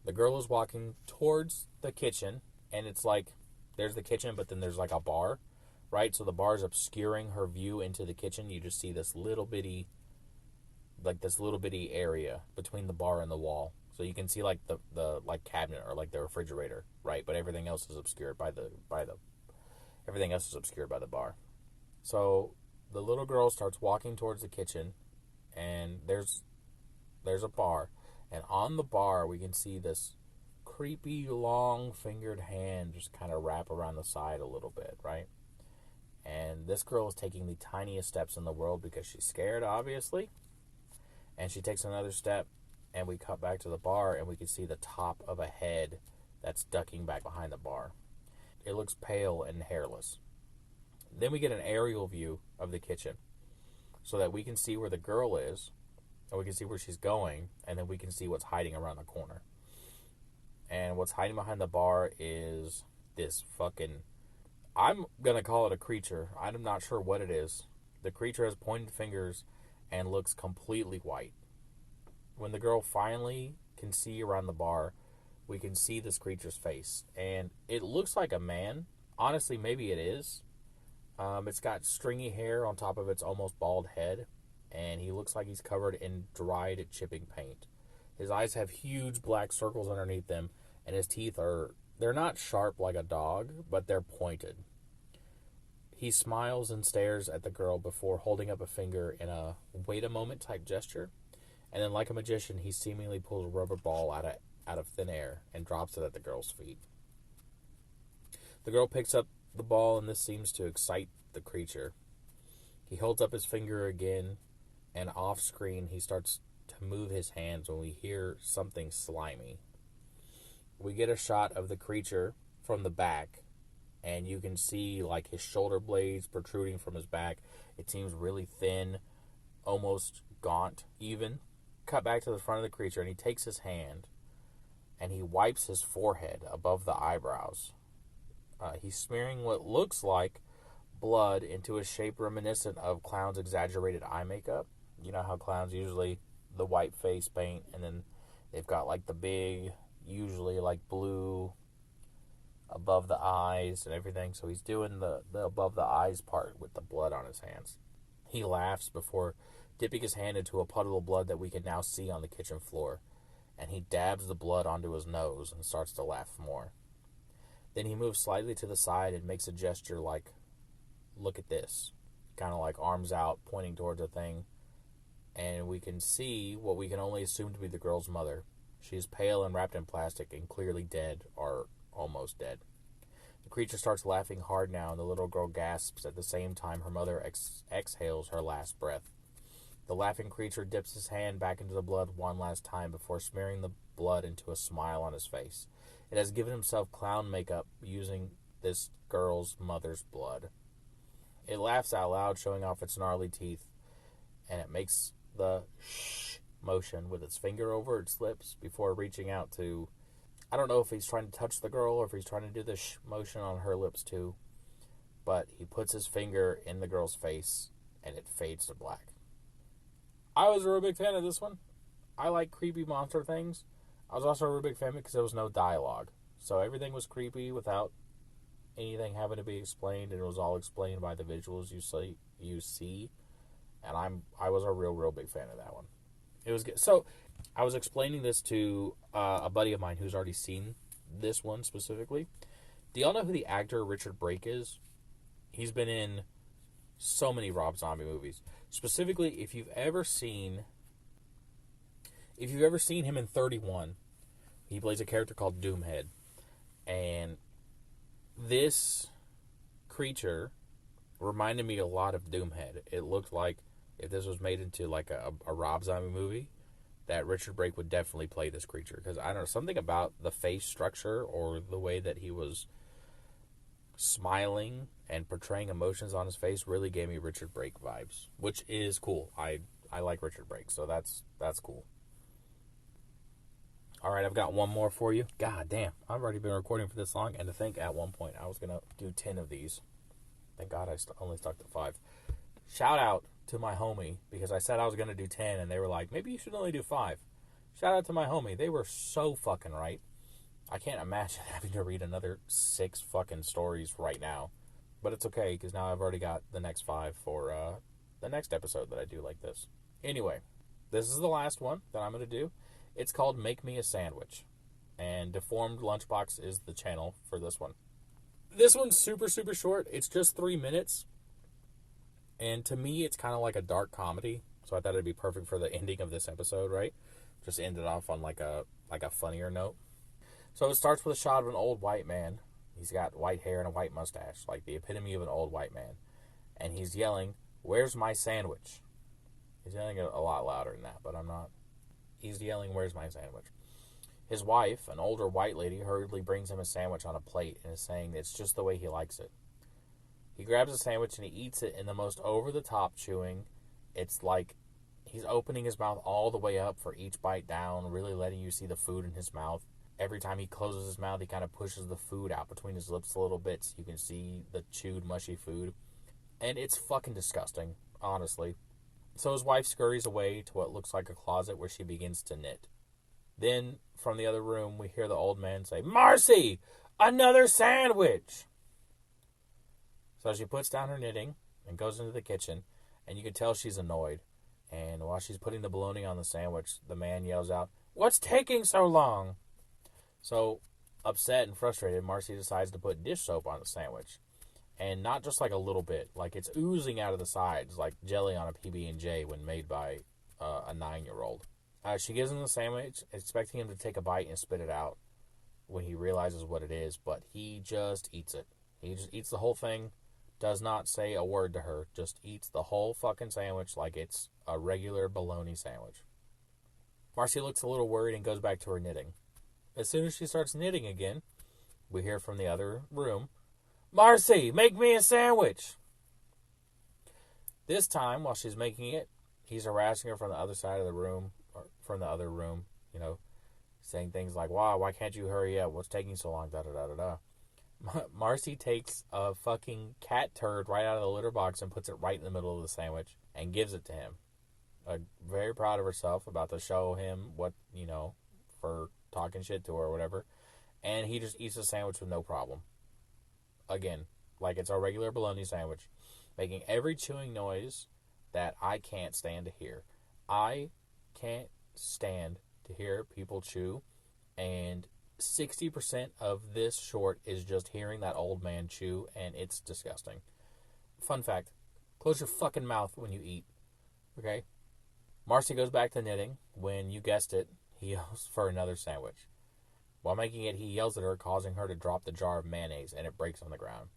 The girl is walking towards the kitchen, and it's like, there's the kitchen, but then there's like a bar, right? So the bar is obscuring her view into the kitchen. You just see this little bitty area between the bar and the wall. So you can see like the like cabinet or like the refrigerator, right? But everything else is obscured by the bar. So the little girl starts walking towards the kitchen, and there's a bar. And on the bar, we can see this creepy, long-fingered hand just kind of wrap around the side a little bit, right? And this girl is taking the tiniest steps in the world because she's scared, obviously. And she takes another step, and we cut back to the bar, and we can see the top of a head that's ducking back behind the bar. It looks pale and hairless. Then we get an aerial view of the kitchen so that we can see where the girl is, and we can see where she's going, and then we can see what's hiding around the corner. And what's hiding behind the bar is this fucking... I'm going to call it a creature. I'm not sure what it is. The creature has pointed fingers and looks completely white. When the girl finally can see around the bar, we can see this creature's face. And it looks like a man. Honestly, maybe it is. It's got stringy hair on top of its almost bald head, and he looks like he's covered in dried chipping paint. His eyes have huge black circles underneath them, and his teeth they're not sharp like a dog, but they're pointed. He smiles and stares at the girl before holding up a finger in a wait a moment type gesture, and then like a magician, he seemingly pulls a rubber ball out of thin air and drops it at the girl's feet. The girl picks up the ball, and this seems to excite the creature. He holds up his finger again, and off screen he starts to move his hands when we hear something slimy. We get a shot of the creature from the back, and you can see like his shoulder blades protruding from his back. It seems really thin, almost gaunt even. Cut back to the front of the creature, and he takes his hand and he wipes his forehead above the eyebrows. He's smearing what looks like blood into a shape reminiscent of clowns' exaggerated eye makeup. You know how clowns usually the white face paint, and then they've got like the big, usually like blue above the eyes and everything. So he's doing the above the eyes part with the blood on his hands. He laughs before dipping his hand into a puddle of blood that we can now see on the kitchen floor, and he dabs the blood onto his nose and starts to laugh more. Then he moves slightly to the side and makes a gesture like, look at this. Kind of like arms out, pointing towards a thing. And we can see what we can only assume to be the girl's mother. She is pale and wrapped in plastic and clearly dead, or almost dead. The creature starts laughing hard now, and the little girl gasps at the same time her mother exhales her last breath. The laughing creature dips his hand back into the blood one last time before smearing the blood into a smile on his face. It has given himself clown makeup using this girl's mother's blood. It laughs out loud, showing off its gnarly teeth, and it makes the shh motion with its finger over its lips before reaching out to... I don't know if he's trying to touch the girl or if he's trying to do the shh motion on her lips too, but he puts his finger in the girl's face, and it fades to black. I was a real big fan of this one. I like creepy monster things. I was also a real big fan because there was no dialogue. So everything was creepy without anything having to be explained, and it was all explained by the visuals you see. And I was a real big fan of that one. It was good. So I was explaining this to a buddy of mine who's already seen this one specifically. Do y'all know who the actor Richard Brake is? He's been in so many Rob Zombie movies. Specifically, if you've ever seen him in 31, he plays a character called Doomhead. And this creature reminded me a lot of Doomhead. It looked like if this was made into like a Rob Zombie movie, that Richard Brake would definitely play this creature. Because I don't know, something about the face structure or the way that he was smiling and portraying emotions on his face really gave me Richard Brake vibes, which is cool. I like Richard Brake, so that's cool. All right, I've got one more for you. God damn, I've already been recording for this long, and to think at one point I was going to do 10 of these. Thank God I only stuck to 5. Shout out to my homie, because I said I was going to do 10, and they were like, maybe you should only do 5. Shout out to my homie. They were so fucking right. I can't imagine having to read another 6 fucking stories right now. But it's okay, because now I've already got the next 5 for the next episode that I do like this. Anyway, this is the last one that I'm going to do. It's called Make Me a Sandwich. And Deformed Lunchbox is the channel for this one. This one's super short. It's just 3 minutes. And to me, it's kind of like a dark comedy. So I thought it'd be perfect for the ending of this episode, right? Just end it off on like a funnier note. So it starts with a shot of an old white man. He's got white hair and a white mustache, like the epitome of an old white man. And he's yelling, "Where's my sandwich?" He's yelling it a lot louder than that, but I'm not. He's yelling, "Where's my sandwich?" His wife, an older white lady, hurriedly brings him a sandwich on a plate and is saying it's just the way he likes it. He grabs a sandwich and he eats it in the most over-the-top chewing. It's like he's opening his mouth all the way up for each bite down, really letting you see the food in his mouth. Every time he closes his mouth, he kind of pushes the food out between his lips a little bit so you can see the chewed, mushy food. And it's fucking disgusting, honestly. So his wife scurries away to what looks like a closet where she begins to knit. Then, from the other room, we hear the old man say, "Marcy, another sandwich!" So she puts down her knitting and goes into the kitchen, and you can tell she's annoyed. And while she's putting the bologna on the sandwich, the man yells out, "What's taking so long?" So, upset and frustrated, Marcy decides to put dish soap on the sandwich. And not just like a little bit, like it's oozing out of the sides, like jelly on a PB&J when made by a 9-year-old. She gives him the sandwich, expecting him to take a bite and spit it out when he realizes what it is, but he just eats it. He just eats the whole thing, does not say a word to her, just eats the whole fucking sandwich like it's a regular bologna sandwich. Marcy looks a little worried and goes back to her knitting. As soon as she starts knitting again, we hear from the other room, "Marcy, make me a sandwich!" This time, while she's making it, he's harassing her from the other side of the room, or from the other room, saying things like, "Wow, why can't you hurry up? What's taking so long? Da da da da da." Marcy takes a fucking cat turd right out of the litter box and puts it right in the middle of the sandwich and gives it to him. Very proud of herself, about to show him what, for talking shit to her or whatever. And he just eats the sandwich with no problem. Again, like it's a regular bologna sandwich, making every chewing noise that I can't stand to hear. I can't stand to hear people chew, and 60% of this short is just hearing that old man chew, and it's disgusting. Fun fact, close your fucking mouth when you eat, okay? Marcy goes back to knitting when, you guessed it, he yells for another sandwich. While making it, he yells at her, causing her to drop the jar of mayonnaise, and it breaks on the ground.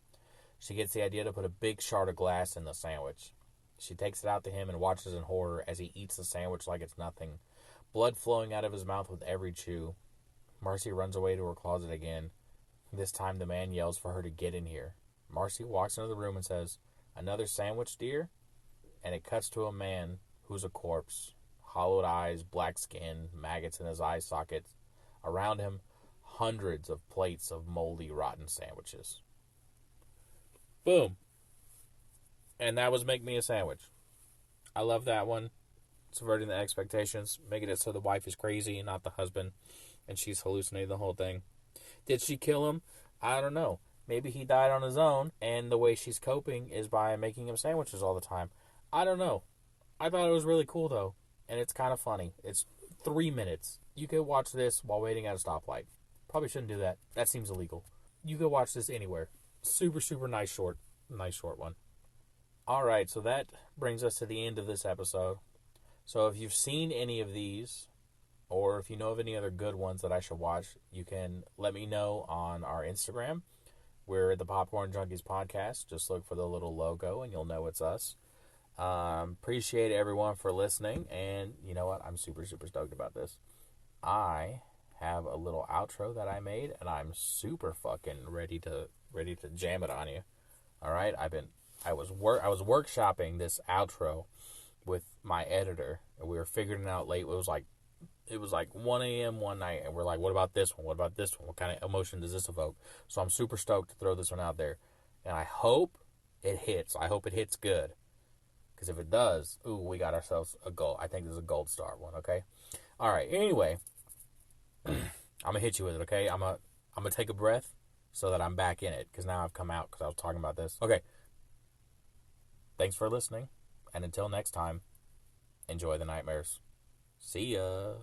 She gets the idea to put a big shard of glass in the sandwich. She takes it out to him and watches in horror as he eats the sandwich like it's nothing, blood flowing out of his mouth with every chew. Marcy runs away to her closet again. This time the man yells for her to get in here. Marcy walks into the room and says, "Another sandwich, dear?" And it cuts to a man who's a corpse. Hollowed eyes, black skin, maggots in his eye sockets. Around him, hundreds of plates of moldy, rotten sandwiches. Boom. And that was Make Me a Sandwich. I love that one. Subverting the expectations, making it so the wife is crazy and not the husband, and she's hallucinating the whole thing. Did she kill him? I don't know. Maybe he died on his own, and the way she's coping is by making him sandwiches all the time. I don't know. I thought it was really cool, though, and it's kind of funny. It's 3 minutes. You could watch this while waiting at a stoplight. Probably shouldn't do that. That seems illegal. You could watch this anywhere. Super, super nice short. Nice short one. All right, so that brings us to the end of this episode. So if you've seen any of these, or if you know of any other good ones that I should watch, you can let me know on our Instagram. We're the Popcorn Junkies Podcast. Just look for the little logo and you'll know it's us. Appreciate everyone for listening. And you know what? I'm super, super stoked about this. I have a little outro that I made, and I'm super fucking ready to jam it on you. All right? I was workshopping this outro with my editor, and we were figuring it out late. It was like 1 a.m. one night, and we're like, what about this one? What about this one? What kind of emotion does this evoke? So I'm super stoked to throw this one out there, and I hope it hits. I hope it hits good, because if it does, we got ourselves a gold. I think this is a gold star one, okay? All right, anyway, I'm going to hit you with it, okay? I'm gonna take a breath so that I'm back in it, because now I've come out because I was talking about this. Okay, thanks for listening. And until next time, enjoy the nightmares. See ya.